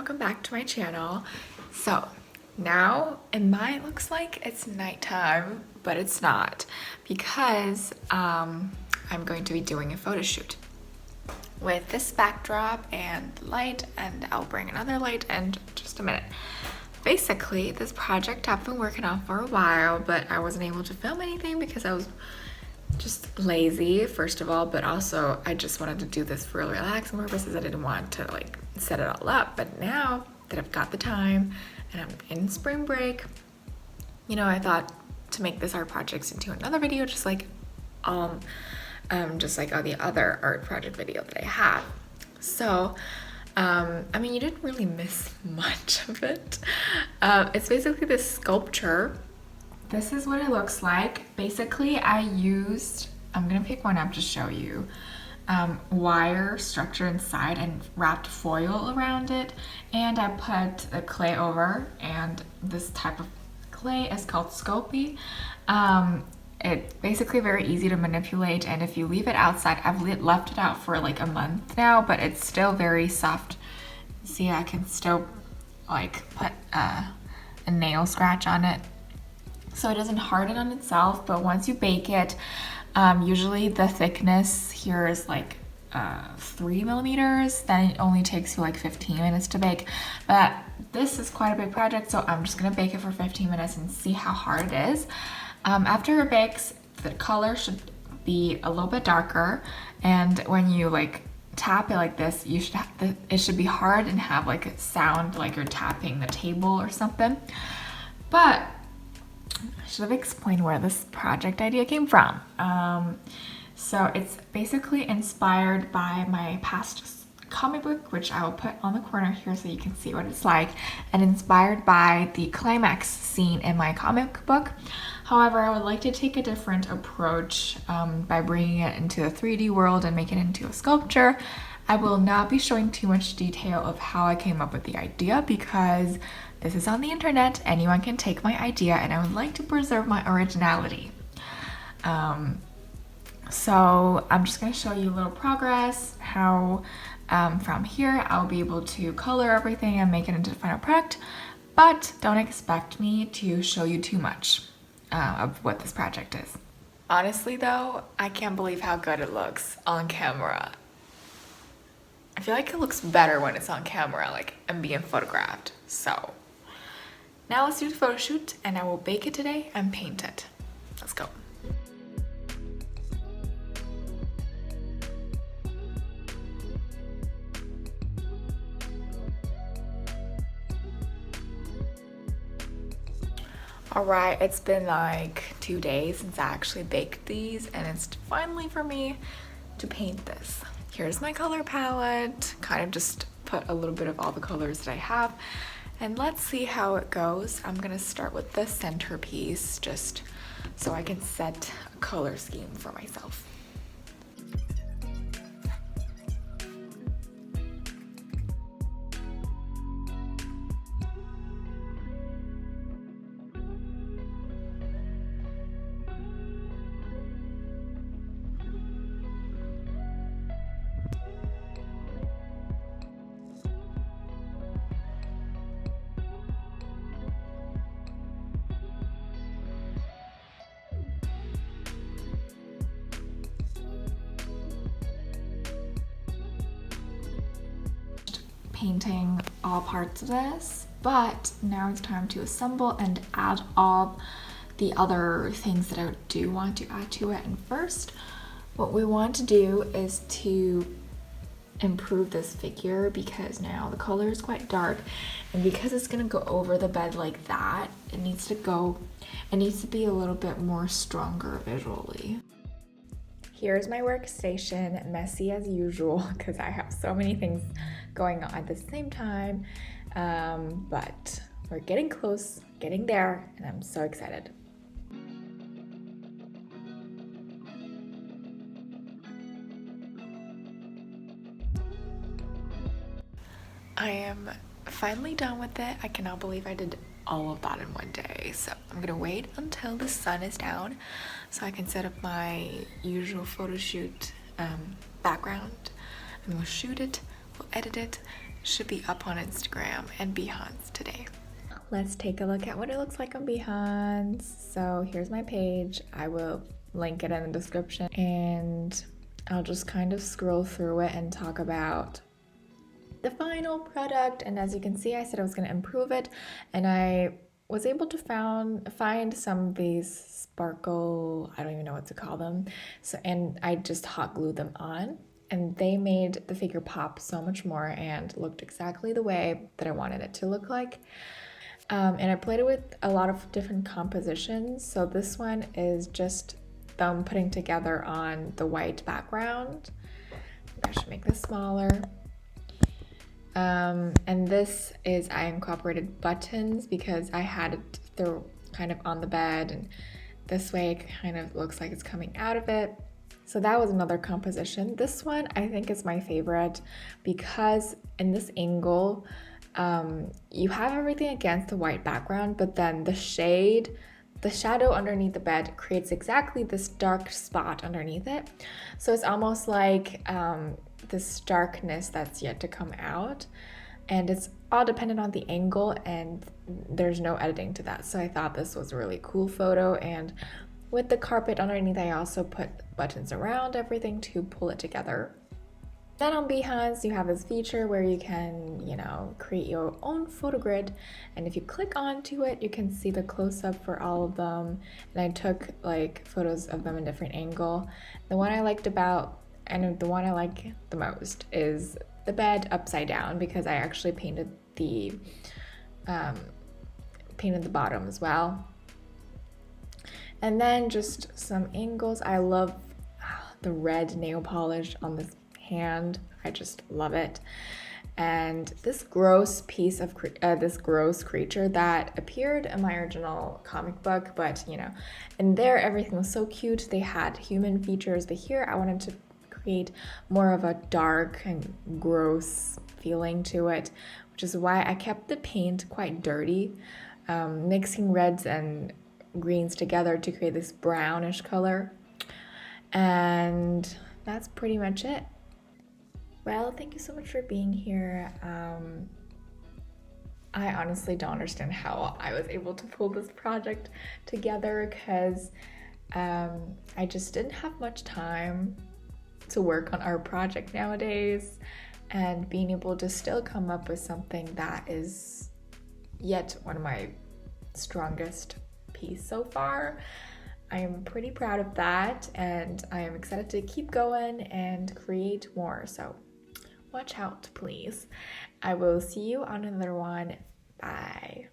welcome back to my channel. So now it might looks like it's nighttime, but it's not, because I'm going to be doing a photo shoot with this backdrop and light, and I'll bring another light in just a minute. Basically, this project I've been working on for a while, but I wasn't able to film anything because I was just lazy, first of all, but also I just wanted to do this for relaxing purposes. I didn't want to like set it all up. But now that I've got the time and I'm in spring break, you know, I thought to make this art projects into another video, just like all the other art project video that I have. So I mean, you didn't really miss much of it. It's basically this sculpture. This is what it looks like. Basically, I'm gonna pick one up to show you, wire structure inside and wrapped foil around it. And I put the clay over, and this type of clay is called 𝗀𝗃𝗃. It's basically very easy to manipulate, and if you leave it outside, I've left it out for like a month now, but it's still very soft. See, I can still like put a nail scratch on it, so it doesn't harden on itself. But once you bake it, usually the thickness here is like 3 millimeters, then it only takes you like 15 minutes to bake. But this is quite a big project, so I'm just gonna bake it for 15 minutes and see how hard it is. After it bakes, the color should be a little bit darker, and when you like tap it like this, it should be hard and have like a sound like you're tapping the table or something. But I should have explained where this project idea came from. So it's basically inspired by my past comic book, which I will put on the corner here so you can see what it's like, and inspired by the climax scene in my comic book. However, I would like to take a different approach by bringing it into the 3D world and make it into a sculpture. I will not be showing too much detail of how I came up with the idea, because this is on the internet, anyone can take my idea, and I would like to preserve my originality. So I'm just going to show you a little progress, how from here I'll be able to color everything and make it into the final product, but don't expect me to show you too much of what this project is. Honestly though, I can't believe how good it looks on camera. I feel like it looks better when it's on camera, like I'm being photographed. So now let's do the photo shoot, and I will bake it today and paint it. Let's go. Alright, it's been like 2 days since I actually baked these, and it's finally for me to paint this. Here's my color palette, kind of just put a little bit of all the colors that I have, and let's see how it goes. I'm gonna start with the centerpiece just so I can set a color scheme for myself. Painting all parts of this, but now it's time to assemble and add all the other things that I do want to add to it. And first, what we want to do is to improve this figure, because now the color is quite dark, and because it's gonna go over the bed like that, it needs to be a little bit more stronger visually. Here's my workstation, messy as usual because I have so many things going on at the same time, but we're getting close, getting there, and I'm so excited. I am finally done with it. I cannot believe I did all of that in one day. So I'm gonna wait until the sun is down so I can set up my usual photo shoot background, and we'll shoot it, we'll edit it, should be up on Instagram and 𝗶𝘀 today. Let's take a look at what it looks like on 𝗶𝘀. So here's my page. I will link it in the description, and I'll just kind of scroll through it and talk about the final product. And as you can see, I said I was going to improve it, and I was able to find some of these sparkle, I don't even know what to call them, so, and I just hot glued them on, and they made the figure pop so much more and looked exactly the way that I wanted it to look like. And I played it with a lot of different compositions. So this one is just them putting together on the white background. I should make this smaller. And this is, I incorporated buttons because I had it through kind of on the bed, and this way it kind of looks like it's coming out of it. So that was another composition. This one I think is my favorite because in this angle, you have everything against the white background, but then the shadow underneath the bed creates exactly this dark spot underneath it. So it's almost like this darkness that's yet to come out, and it's all dependent on the angle, and there's no editing to that. So I thought this was a really cool photo, and with the carpet underneath, I also put buttons around everything to pull it together. Then on 𝗶𝘀, you have this feature where you can, create your own photo grid, and if you click onto it, you can see the close-up for all of them. And I took like photos of them in different angle. The one I liked about, and the one I like the most, is the bed upside down, because I actually painted the bottom as well. And then just some angles. I love the red nail polish on this hand. I just love it. And this gross piece of this gross creature that appeared in my original comic book, but in there everything was so cute. They had human features, but here I wanted to create more of a dark and gross feeling to it, which is why I kept the paint quite dirty, mixing reds and greens together to create this brownish color. And that's pretty much it. Well, thank you so much for being here. I honestly don't understand how I was able to pull this project together, because I just didn't have much time to work on our project nowadays, and being able to still come up with something that is yet one of my strongest piece so far. I am pretty proud of that, and I am excited to keep going and create more. So watch out, please. I will see you on another one. Bye.